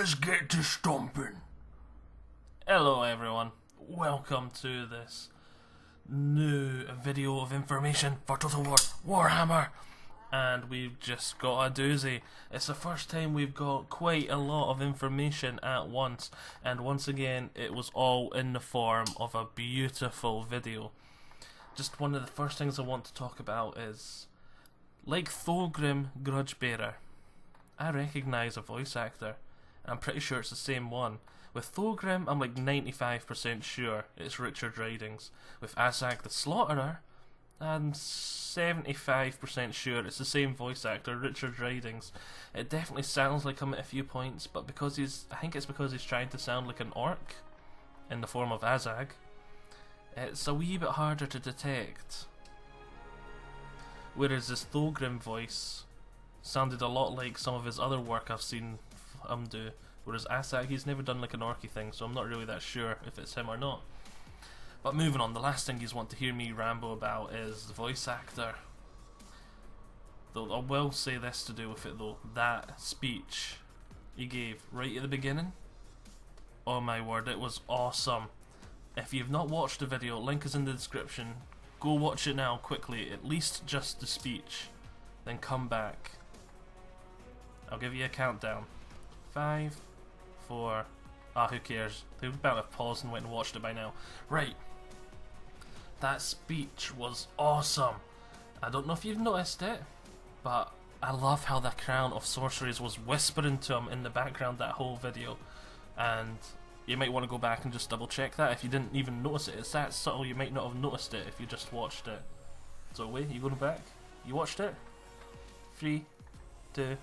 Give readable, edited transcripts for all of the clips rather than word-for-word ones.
Let's get to stomping. Hello everyone, welcome to this new video of information for Total War Warhammer. And we've just got a doozy. It's the first time we've got quite a lot of information at once, and once again it was all in the form of a beautiful video. Just one of the first things I want to talk about is, like Thorgrim Grudgebearer, I recognise a voice actor. I'm pretty sure it's the same one. With Thorgrim, I'm like 95% sure it's Richard Ridings. With Azag the Slaughterer, I'm 75% sure it's the same voice actor, Richard Ridings. It definitely sounds like him at a few points, but because I think it's because he's trying to sound like an orc in the form of Azag, it's a wee bit harder to detect. Whereas this Thorgrim voice sounded a lot like some of his other work I've seen him do. Whereas Azag, he's never done like an orky thing, so I'm not really that sure if it's him or not. But moving on, the last thing you want to hear me ramble about is the voice actor. Though I will say this to do with it though, that speech he gave right at the beginning, oh my word, it was awesome. If you've not watched the video, link is in the description. Go watch it now quickly, at least just the speech, then come back. I'll give you a countdown. 5, 4, who cares? They've about to pause and went and watched it by now. Right. That speech was awesome. I don't know if you've noticed it, but I love how the Crown of Sorceries was whispering to him in the background that whole video. And you might want to go back and just double check that if you didn't even notice it. It's that subtle you might not have noticed it if you just watched it. So wait, you going back? You watched it? 3, 2,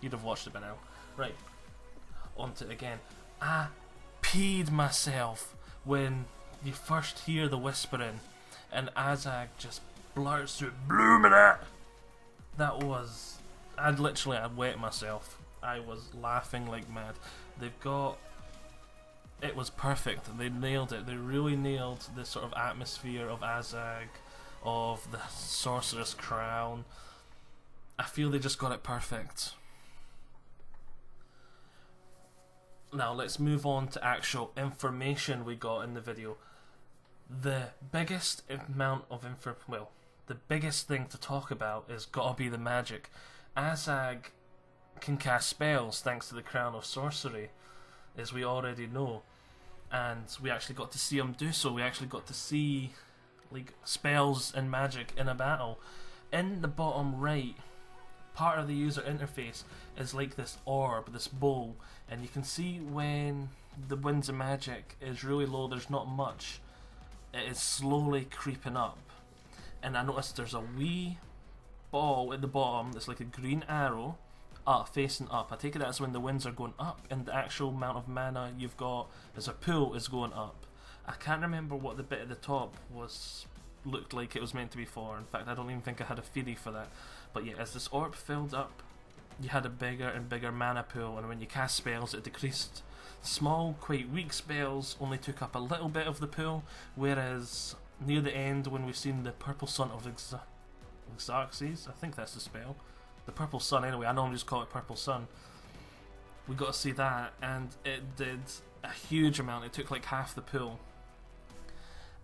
you'd have watched it by now. Right. On to it again. I peed myself when you first hear the whispering and Azag just blurts through "Bloomin' it!" That was... I'd wet myself. I was laughing like mad. It was perfect. They nailed it. They really nailed this sort of atmosphere of Azag, of the Sorcerer's Crown. I feel they just got it perfect. Now let's move on to actual information we got in the video. The biggest amount of the biggest thing to talk about is gotta be the magic. Azag can cast spells thanks to the Crown of Sorcery, as we already know, and we actually got to see him do so. We actually got to see like spells and magic in a battle. In the bottom right part of the user interface is like this orb, this bowl, and you can see when the winds of magic is really low, there's not much, it is slowly creeping up, and I noticed there's a wee ball at the bottom that's like a green arrow facing up. I take it that's when the winds are going up and the actual amount of mana you've got as a pool is going up. I can't remember what the bit at the top looked like it was meant to be for. In fact, I don't even think I had a feelie for that. But yeah, as this orb filled up, you had a bigger and bigger mana pool, and when you cast spells it decreased. Small, quite weak spells only took up a little bit of the pool, whereas near the end when we've seen the purple sun of Xerxes, I think that's the spell, the purple sun anyway, I normally just call it purple sun, we got to see that, and it did a huge amount. It took like half the pool.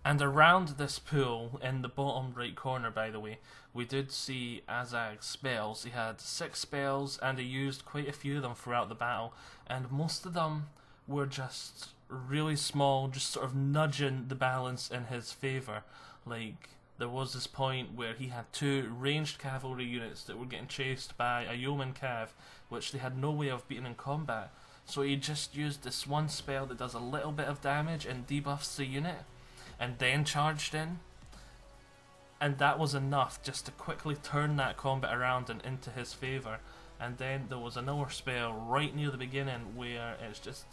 And around this pool, in the bottom right corner by the way, we did see Azag's spells. He had 6 spells and he used quite a few of them throughout the battle, and most of them were just really small, just sort of nudging the balance in his favour. Like, there was this point where he had 2 ranged cavalry units that were getting chased by a yeoman cav, which they had no way of beating in combat. So he just used this one spell that does a little bit of damage and debuffs the unit, and then charged in, and that was enough just to quickly turn that combat around and into his favour. And then there was another spell right near the beginning where it's just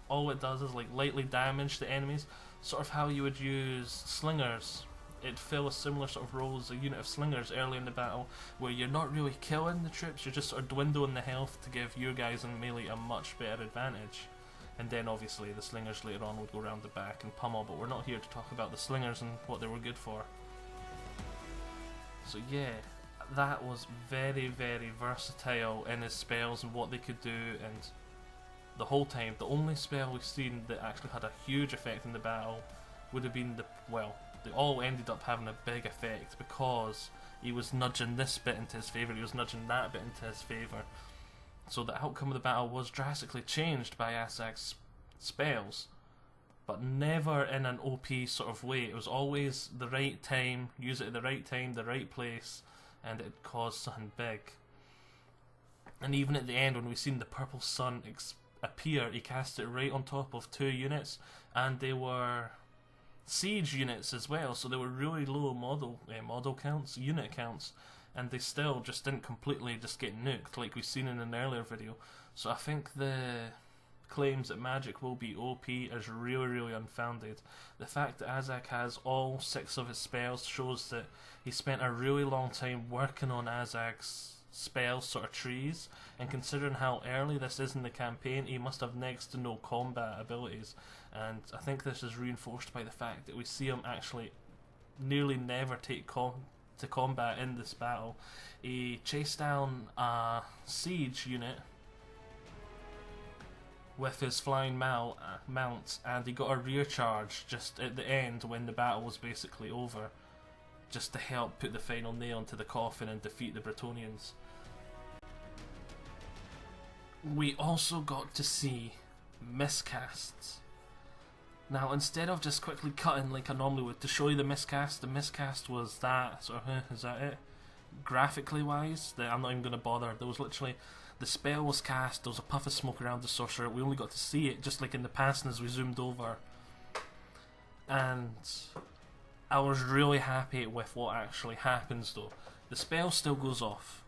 all it does is like lightly damage the enemies, sort of how you would use slingers. It'd fill a similar sort of role as a unit of slingers early in the battle, where you're not really killing the troops, you're just sort of dwindling the health to give your guys in melee a much better advantage. And then obviously the slingers later on would go around the back and pummel, but we're not here to talk about the slingers and what they were good for. So yeah, that was very, very versatile in his spells and what they could do, and the whole time. The only spell we've seen that actually had a huge effect in the battle would have been well, they all ended up having a big effect because he was nudging this bit into his favour, he was nudging that bit into his favour. So the outcome of the battle was drastically changed by Azag's spells, but never in an OP sort of way. It was always the right time, use it at the right time, the right place, and it caused something big. And even at the end, when we seen the purple sun appear, he cast it right on top of 2 units, and they were siege units as well, so they were really low model counts, unit counts, and they still just didn't completely just get nuked like we've seen in an earlier video. So I think the claims that Magic will be OP is really unfounded. The fact that Azag has all 6 of his spells shows that he spent a really long time working on Azag's spell sort of trees, and considering how early this is in the campaign, he must have next to no combat abilities. And I think this is reinforced by the fact that we see him actually nearly never take to combat in this battle. He chased down a siege unit with his flying mount, and he got a rear charge just at the end when the battle was basically over, just to help put the final nail into the coffin and defeat the Bretonnians. We also got to see miscasts. Now, instead of just quickly cutting like I normally would to show you the miscast was that sort of, is that it? Graphically wise, I'm not even going to bother. There was literally, the spell was cast, there was a puff of smoke around the sorcerer, we only got to see it just like in the past as we zoomed over. And I was really happy with what actually happens though. The spell still goes off.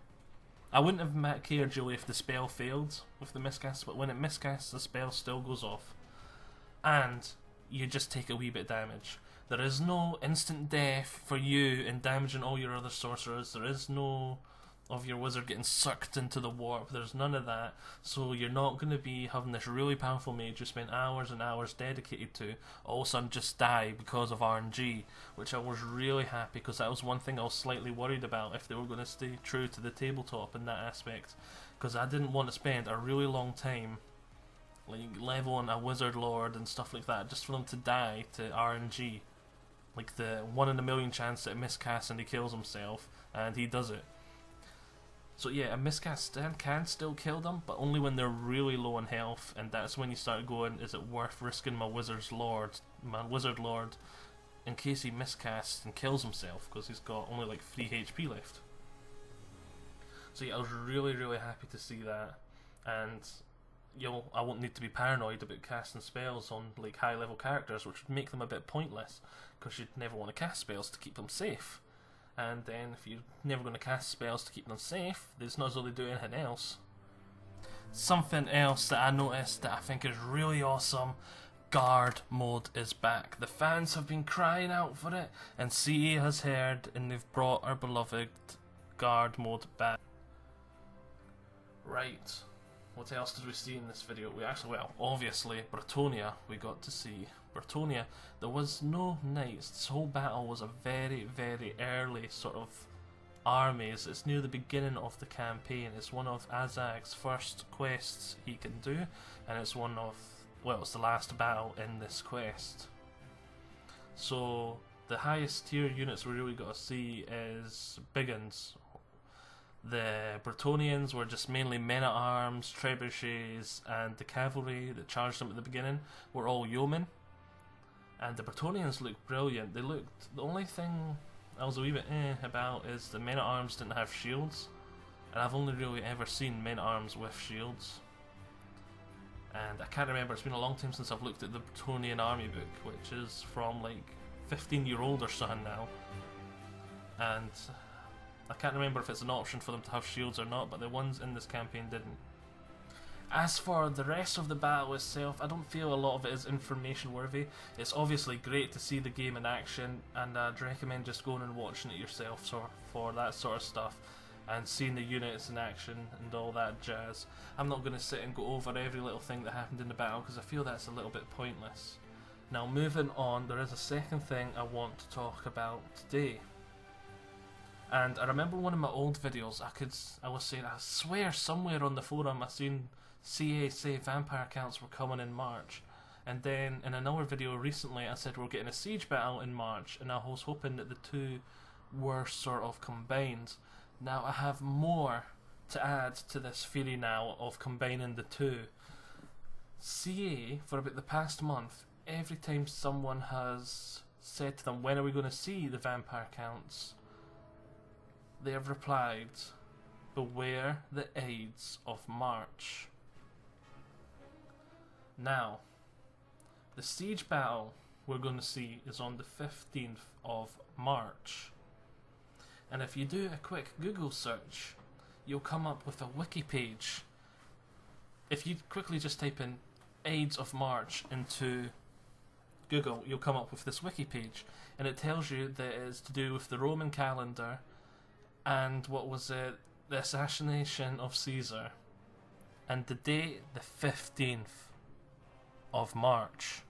I wouldn't have cared really if the spell failed with the miscast, but when it miscasts, the spell still goes off. And you just take a wee bit of damage. There is no instant death for you in damaging all your other sorcerers. There is no of your wizard getting sucked into the warp. There's none of that. So you're not going to be having this really powerful mage you spent hours and hours dedicated to all of a sudden just die because of RNG, which I was really happy, because that was one thing I was slightly worried about, if they were going to stay true to the tabletop in that aspect, because I didn't want to spend a really long time like leveling a wizard lord and stuff like that just for them to die to RNG, like the 1 in a million chance that it miscasts and he kills himself, and he does it. So yeah, a miscast can still kill them, but only when they're really low on health, and that's when you start going, is it worth risking my wizard lord, in case he miscasts and kills himself, because he's got only like 3 HP left. So yeah, I was really happy to see that, and I won't need to be paranoid about casting spells on like high level characters, which would make them a bit pointless, because you'd never want to cast spells to keep them safe. And then if you're never going to cast spells to keep them safe, it's not as though they do anything else. Something else that I noticed that I think is really awesome, guard mode is back. The fans have been crying out for it, and CE has heard, and they've brought our beloved guard mode back. Right, what else did we see in this video? We actually, well, obviously Bretonnia we got to see. Bretonnia, there was no knights. This whole battle was a very early sort of armies. It's near the beginning of the campaign. It's one of Azag's first quests he can do, and it's one of, well, it's the last battle in this quest. So the highest tier units we really got to see is Biggins. The Bretonnians were just mainly men-at-arms, trebuchets, and the cavalry that charged them at the beginning were all yeomen. And the Bretonnians looked brilliant. The only thing I was a wee bit about is the men-at-arms didn't have shields, and I've only really ever seen men-at-arms with shields. And I can't remember, it's been a long time since I've looked at the Bretonnian army book, which is from like 15-year-old or something now. And I can't remember if it's an option for them to have shields or not, but the ones in this campaign didn't. As for the rest of the battle itself, I don't feel a lot of it is information worthy. It's obviously great to see the game in action, and I'd recommend just going and watching it yourself for that sort of stuff, and seeing the units in action and all that jazz. I'm not going to sit and go over every little thing that happened in the battle, because I feel that's a little bit pointless. Now moving on, there is a second thing I want to talk about today. And I remember one of my old videos, I was saying, I swear somewhere on the forum I seen CA say vampire counts were coming in March. And then in another video recently I said we're getting a siege battle in March, and I was hoping that the two were sort of combined. Now I have more to add to this theory now of combining the two. CA, for about the past month, every time someone has said to them, when are we going to see the vampire counts, they have replied, beware the Ides of March. Now, the siege battle we're going to see is on the 15th of March. And if you do a quick Google search, you'll come up with a wiki page. If you quickly just type in Ides of March into Google, you'll come up with this wiki page, and it tells you that it is to do with the Roman calendar and what was it, the assassination of Caesar, and the date, the 15th of March.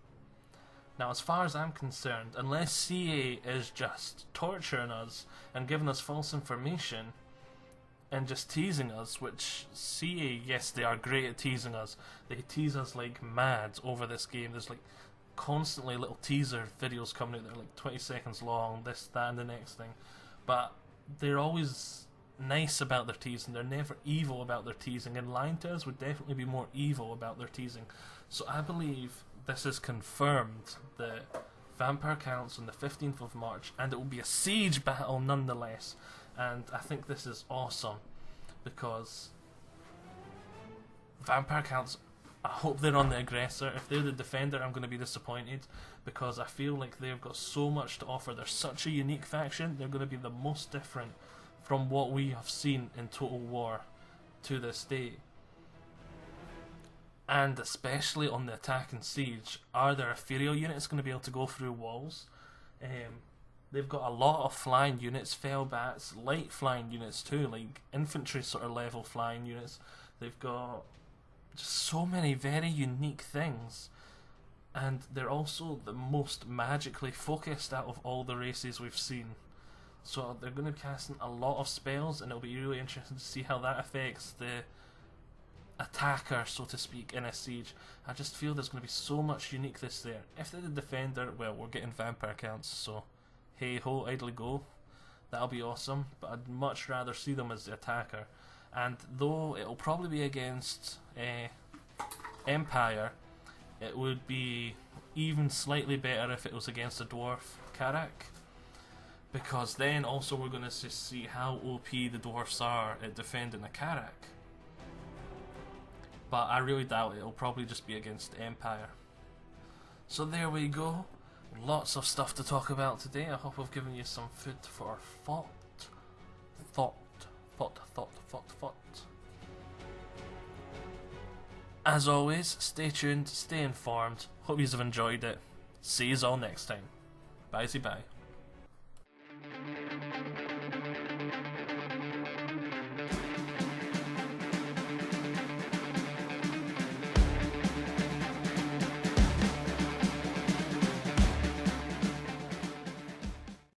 Now, as far as I'm concerned, unless CA is just torturing us and giving us false information and just teasing us, which CA, yes, they are great at teasing us. They tease us like mad over this game. There's like constantly little teaser videos coming out that are like 20 seconds long, this, that, and the next thing. But they're always nice about their teasing. They're never evil about their teasing, and lying to us would definitely be more evil about their teasing. So I believe this is confirmed, the vampire counts on the 15th of March, and it will be a siege battle nonetheless. And I think this is awesome, because vampire counts, I hope they're on the aggressor. If they're the defender, I'm going to be disappointed, because I feel like they've got so much to offer. They're such a unique faction. They're going to be the most different from what we have seen in Total War to this day. And especially on the attack and siege, are their ethereal units going to be able to go through walls? They've got a lot of flying units, Fellbats, light flying units too, like infantry sort of level flying units. They've got just so many very unique things, and they're also the most magically focused out of all the races we've seen. So they're going to be casting a lot of spells, and it'll be really interesting to see how that affects the attacker, so to speak, in a siege. I just feel there's going to be so much uniqueness there. If they're the defender, well, we're getting vampire counts, so hey ho, idly go. That'll be awesome, but I'd much rather see them as the attacker. And though it'll probably be against Empire, it would be even slightly better if it was against a dwarf Karak, because then also we're going to see how OP the dwarfs are at defending a Karak. But I really doubt it'll probably just be against Empire. So there we go. Lots of stuff to talk about today. I hope I've given you some food for thought. As always, stay tuned, stay informed. Hope you have enjoyed it. See you all next time. Bye-bye.